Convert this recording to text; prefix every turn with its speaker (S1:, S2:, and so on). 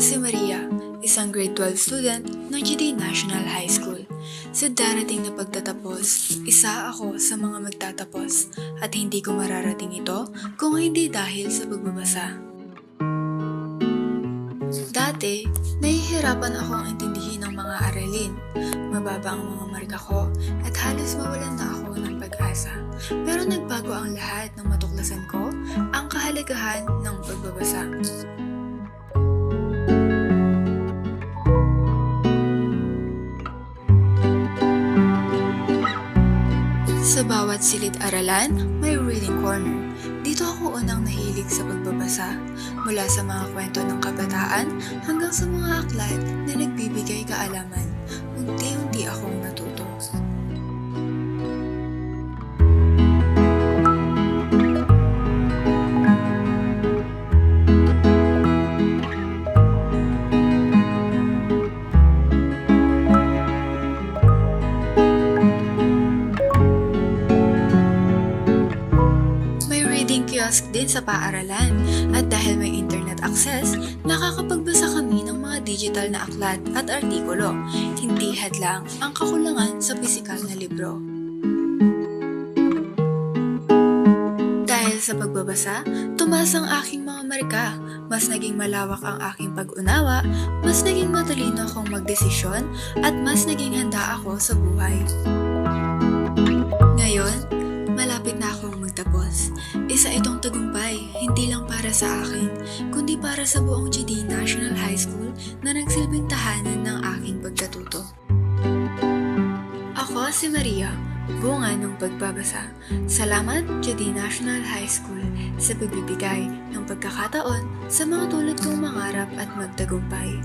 S1: si Maria, isang grade 12 student ng GD National High School. Sa darating na pagtatapos, isa ako sa mga magtatapos at hindi ko mararating ito kung hindi dahil sa pagbabasa. Dati, nahihirapan akong intindihin ang mga aralin. Mababa ang mga marka ko at halos mawalan na ako ng pag-asa. Pero nagbago ang lahat nang matuklasan ko ang kahalagahan ng pagbabasa. Sa bawat silid-aralan, may reading corner. Dito ako unang nahilig sa pagbabasa, mula sa mga kwento ng kabataan hanggang sa mga aklat na nagbibigay kaalaman. Unti-unti akong natuto. Kiosk din sa paaralan at dahil may internet access, nakakapagbasa kami ng mga digital na aklat at artikulo. Hindi hadlang ang kakulangan sa pisikal na libro. Dahil sa pagbabasa, tumaas ang aking mga marka, mas naging malawak ang aking pag-unawa, mas naging matalino akong magdesisyon at mas naging handa ako sa buhay. Ngayon, malapit na akong magtapos. Isa itong tagumpay, hindi lang para sa akin, kundi para sa buong GD National High School na nagsilbing tahanan ng aking pagkatuto. Ako si Maria, bunga ng pagbabasa. Salamat GD National High School sa pagbibigay ng pagkakataon sa mga tulad kong mangarap at magtagumpay.